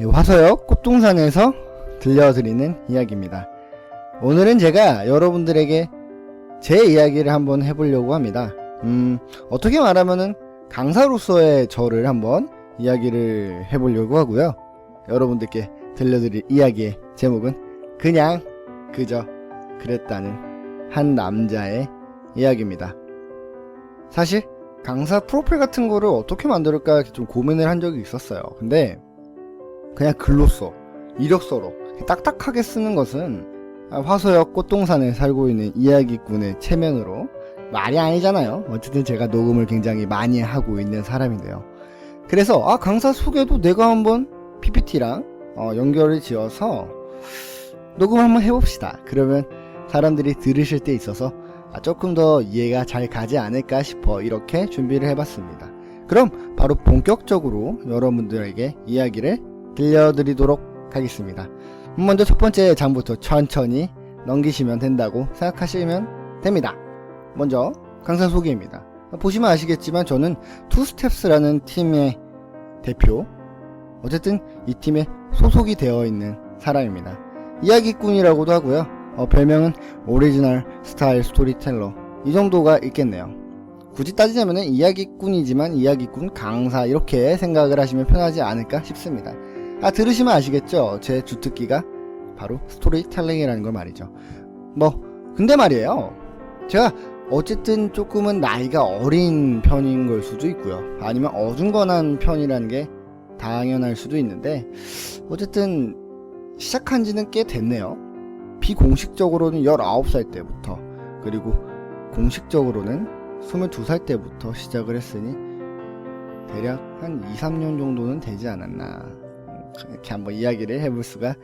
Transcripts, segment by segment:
화서역 꽃동산에서 들려드리는 이야기입니다. 오늘은 제가 여러분들에게 제 이야기를 한번 해보려고 합니다. 어떻게 말하면은 강사로서의 저를 한번 이야기를 해보려고 하고요. 여러분들께 들려드릴 이야기의 제목은 그냥 그저 그랬다는 한 남자의 이야기입니다. 사실 강사 프로필 같은 거를 어떻게 만들까 좀 고민을 한 적이 있었어요. 근데 그냥 글로써, 이력서로 딱딱하게 쓰는 것은 화서역 꽃동산에 살고 있는 이야기꾼의 체면으로 말이 아니잖아요. 어쨌든 제가 녹음을 굉장히 많이 하고 있는 사람인데요. 그래서 강사 소개도 내가 한번 PPT랑 연결을 지어서 녹음 한번 해봅시다. 그러면 사람들이 들으실 때 있어서 조금 더 이해가 잘 가지 않을까 싶어 이렇게 준비를 해봤습니다. 그럼 바로 본격적으로 여러분들에게 이야기를 들려드리도록 하겠습니다. 먼저 첫 번째 장부터 천천히 넘기시면 된다고 생각하시면 됩니다. 먼저 강사 소개입니다. 보시면 아시겠지만 저는 투스텝스라는 팀의 대표, 어쨌든 이 팀에 소속이 되어 있는 사람입니다. 이야기꾼이라고도 하고요. 별명은 오리지널 스타일 스토리텔러, 이 정도가 있겠네요. 굳이 따지자면 이야기꾼이지만 이야기꾼 강사 이렇게 생각을 하시면 편하지 않을까 싶습니다. 들으시면 아시겠죠? 제 주특기가 바로 스토리텔링이라는 걸 말이죠. 근데 말이에요, 제가 어쨌든 조금은 나이가 어린 편인 걸 수도 있고요, 아니면 어중간한 편이라는 게 당연할 수도 있는데, 어쨌든 시작한 지는 꽤 됐네요. 비공식적으로는 19살 때부터, 그리고 공식적으로는 22살 때부터 시작을 했으니 대략 한 2-3년 정도는 되지 않았나, 이렇게 한번 이야기를 해볼 수가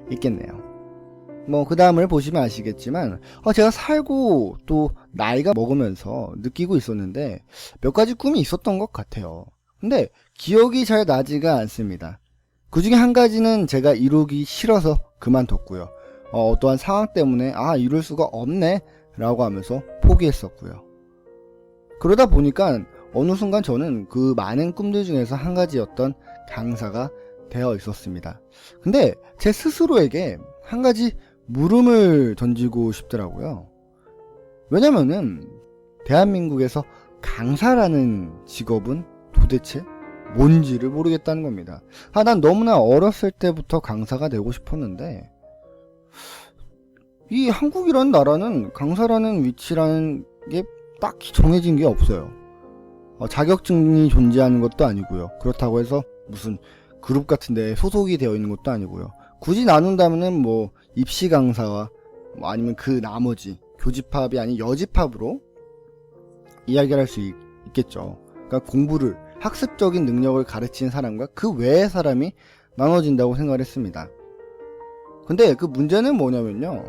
있겠네요. 그 다음을 보시면 아시겠지만 제가 살고 또 나이가 먹으면서 느끼고 있었는데 몇 가지 꿈이 있었던 것 같아요. 근데 기억이 잘 나지가 않습니다. 그 중에 한 가지는 제가 이루기 싫어서 그만뒀고요. 어떠한 상황 때문에 이룰 수가 없네 라고 하면서 포기했었고요. 그러다 보니까 어느 순간 저는 그 많은 꿈들 중에서 한 가지였던 강사가 되어 있었습니다. 근데 제 스스로에게 한 가지 물음을 던지고 싶더라고요. 왜냐면은 대한민국에서 강사라는 직업은 도대체 뭔지를 모르겠다는 겁니다. 난 너무나 어렸을 때부터 강사가 되고 싶었는데, 이 한국이라는 나라는 강사라는 위치라는 게 딱히 정해진 게 없어요. 자격증이 존재하는 것도 아니고요. 그렇다고 해서 무슨 그룹 같은 데 소속이 되어 있는 것도 아니고요. 굳이 나눈다면은 입시 강사와 아니면 그 나머지 교집합이 아닌 여집합으로 이야기를 할 수 있겠죠. 그러니까 공부를, 학습적인 능력을 가르치는 사람과 그 외의 사람이 나눠진다고 생각을 했습니다. 근데 그 문제는 뭐냐면요,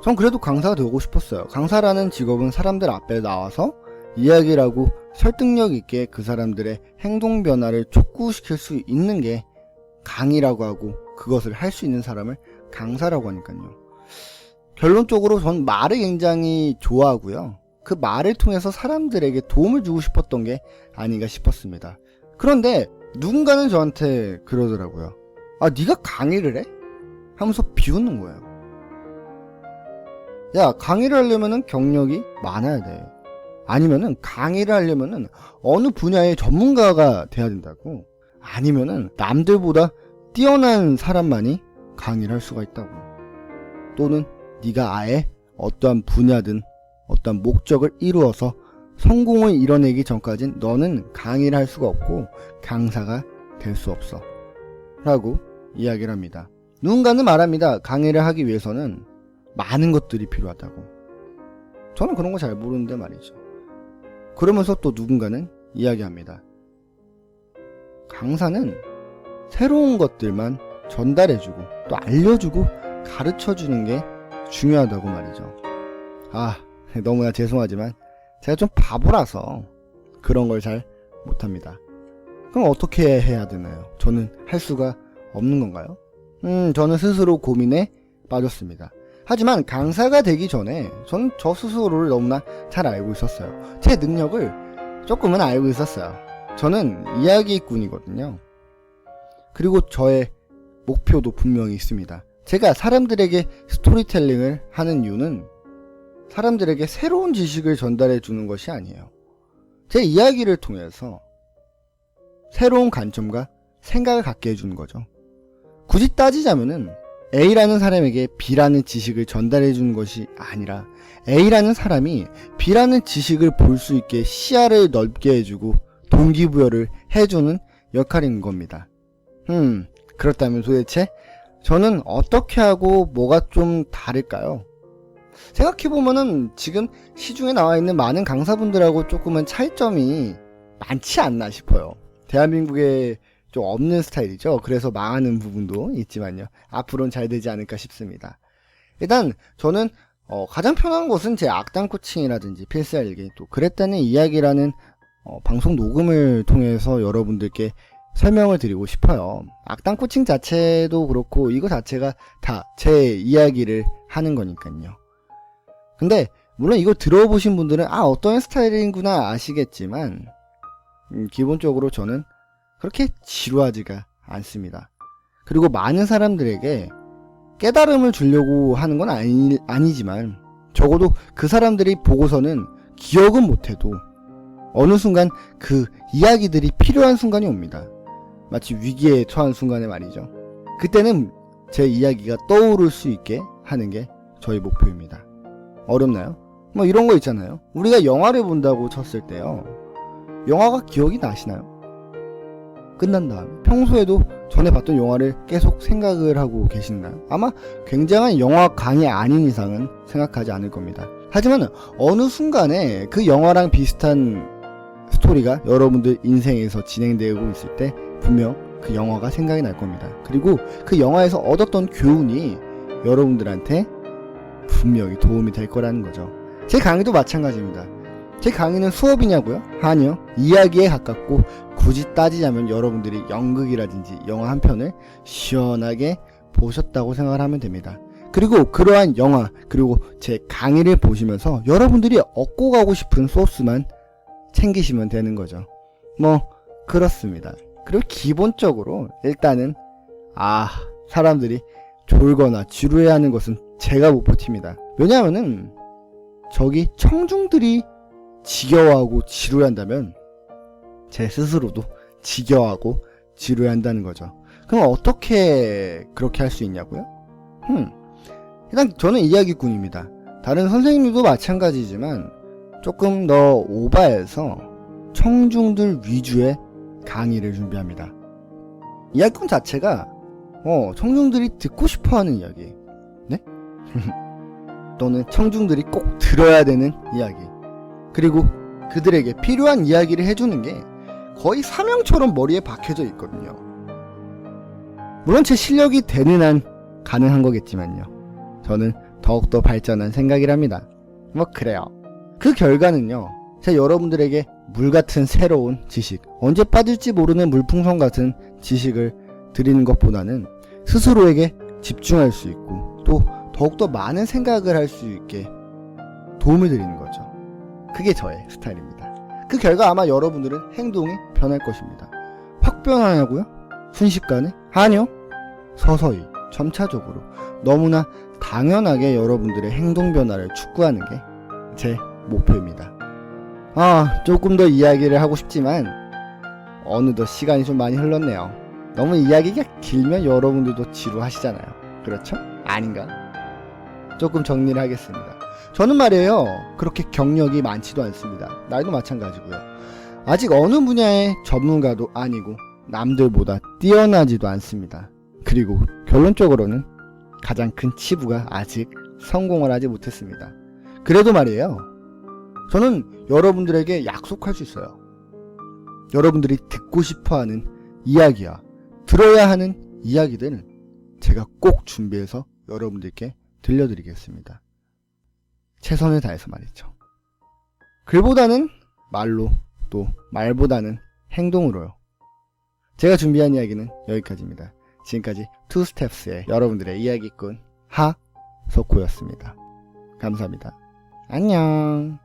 전 그래도 강사가 되고 싶었어요. 강사라는 직업은 사람들 앞에 나와서 이야기를 하고 설득력 있게 그 사람들의 행동 변화를 촉구시킬 수 있는 게 강의라고 하고, 그것을 할 수 있는 사람을 강사라고 하니까요. 결론적으로 전 말을 굉장히 좋아하고요. 그 말을 통해서 사람들에게 도움을 주고 싶었던 게 아닌가 싶었습니다. 그런데 누군가는 저한테 그러더라고요. 네가 강의를 해? 하면서 비웃는 거예요. 야, 강의를 하려면은 경력이 많아야 돼. 아니면은 강의를 하려면은 어느 분야의 전문가가 돼야 된다고. 아니면은 남들보다 뛰어난 사람만이 강의를 할 수가 있다고. 또는 네가 아예 어떠한 분야든 어떠한 목적을 이루어서 성공을 이뤄내기 전까진 너는 강의를 할 수가 없고 강사가 될 수 없어 라고 이야기를 합니다. 누군가는 말합니다. 강의를 하기 위해서는 많은 것들이 필요하다고. 저는 그런 거 잘 모르는데 말이죠. 그러면서 또 누군가는 이야기합니다. 강사는 새로운 것들만 전달해주고 또 알려주고 가르쳐주는 게 중요하다고 말이죠. 너무나 죄송하지만 제가 좀 바보라서 그런 걸 잘 못합니다. 그럼 어떻게 해야 되나요? 저는 할 수가 없는 건가요? 저는 스스로 고민에 빠졌습니다. 하지만 강사가 되기 전에 저는 저 스스로를 너무나 잘 알고 있었어요. 제 능력을 조금은 알고 있었어요. 저는 이야기꾼이거든요. 그리고 저의 목표도 분명히 있습니다. 제가 사람들에게 스토리텔링을 하는 이유는 사람들에게 새로운 지식을 전달해 주는 것이 아니에요. 제 이야기를 통해서 새로운 관점과 생각을 갖게 해주는 거죠. 굳이 따지자면은 A라는 사람에게 B라는 지식을 전달해 주는 것이 아니라 A라는 사람이 B라는 지식을 볼 수 있게 시야를 넓게 해주고 동기부여를 해주는 역할인 겁니다. 그렇다면 도대체 저는 어떻게 하고 뭐가 좀 다를까요? 생각해보면은 지금 시중에 나와 있는 많은 강사분들하고 조금은 차이점이 많지 않나 싶어요. 대한민국에 좀 없는 스타일이죠. 그래서 망하는 부분도 있지만요. 앞으로는 잘 되지 않을까 싶습니다. 일단 저는 가장 편한 것은 제 악당 코칭이라든지 필살기 또 그랬다는 이야기라는 방송 녹음을 통해서 여러분들께 설명을 드리고 싶어요. 악당 코칭 자체도 그렇고 이거 자체가 다 제 이야기를 하는 거니까요. 근데 물론 이거 들어보신 분들은 어떤 스타일인구나 아시겠지만 기본적으로 저는 그렇게 지루하지가 않습니다. 그리고 많은 사람들에게 깨달음을 주려고 하는 건 아니지만 적어도 그 사람들이 보고서는 기억은 못해도 어느 순간 그 이야기들이 필요한 순간이 옵니다. 마치 위기에 처한 순간에 말이죠. 그때는 제 이야기가 떠오를 수 있게 하는 게 저희 목표입니다. 어렵나요? 뭐 이런 거 있잖아요. 우리가 영화를 본다고 쳤을 때요. 영화가 기억이 나시나요? 끝난 다음에 평소에도 전에 봤던 영화를 계속 생각을 하고 계시나요? 아마 굉장한 영화광이 아닌 이상은 생각하지 않을 겁니다. 하지만 어느 순간에 그 영화랑 비슷한 스토리가 여러분들 인생에서 진행되고 있을 때 분명 그 영화가 생각이 날 겁니다. 그리고 그 영화에서 얻었던 교훈이 여러분들한테 분명히 도움이 될 거라는 거죠. 제 강의도 마찬가지입니다. 제 강의는 수업이냐고요? 아니요. 이야기에 가깝고 굳이 따지자면 여러분들이 연극이라든지 영화 한 편을 시원하게 보셨다고 생각을 하면 됩니다. 그리고 그러한 영화 그리고 제 강의를 보시면서 여러분들이 얻고 가고 싶은 소스만 챙기시면 되는 거죠. 뭐 그렇습니다. 그리고 기본적으로 일단은 사람들이 졸거나 지루해하는 것은 제가 못 버팁니다. 왜냐하면은 저기 청중들이 지겨워하고 지루해한다면 제 스스로도 지겨워하고 지루해한다는 거죠. 그럼 어떻게 그렇게 할 수 있냐고요? 일단 저는 이야기꾼입니다. 다른 선생님들도 마찬가지지만 조금 더 오버해서 청중들 위주의 강의를 준비합니다. 이야기꾼 자체가 청중들이 듣고 싶어하는 이야기, 네? 또는 청중들이 꼭 들어야 되는 이야기, 그리고 그들에게 필요한 이야기를 해주는 게 거의 사명처럼 머리에 박혀져 있거든요. 물론 제 실력이 되는 한 가능한 거겠지만요. 저는 더욱더 발전한 생각이랍니다. 뭐 그래요. 그 결과는요, 제가 여러분들에게 물같은 새로운 지식, 언제 빠질지 모르는 물풍선 같은 지식을 드리는 것보다는 스스로에게 집중할 수 있고 또 더욱더 많은 생각을 할 수 있게 도움을 드리는 거죠. 그게 저의 스타일입니다. 그 결과 아마 여러분들은 행동이 변할 것입니다. 확 변하냐고요? 순식간에? 아니요. 서서히, 점차적으로, 너무나 당연하게 여러분들의 행동 변화를 축구하는 게 제 목표입니다. 조금 더 이야기를 하고 싶지만 어느덧 시간이 좀 많이 흘렀네요. 너무 이야기가 길면 여러분들도 지루하시잖아요. 그렇죠? 아닌가? 조금 정리를 하겠습니다. 저는 말이에요, 그렇게 경력이 많지도 않습니다. 나이도 마찬가지고요. 아직 어느 분야의 전문가도 아니고 남들보다 뛰어나지도 않습니다. 그리고 결론적으로는 가장 큰 치부가 아직 성공을 하지 못했습니다. 그래도 말이에요, 저는 여러분들에게 약속할 수 있어요. 여러분들이 듣고 싶어하는 이야기와 들어야 하는 이야기들은 제가 꼭 준비해서 여러분들께 들려드리겠습니다. 최선을 다해서 말이죠. 글보다는 말로, 또 말보다는 행동으로요. 제가 준비한 이야기는 여기까지입니다. 지금까지 투스텝스의 여러분들의 이야기꾼 하석호였습니다. 감사합니다. 안녕.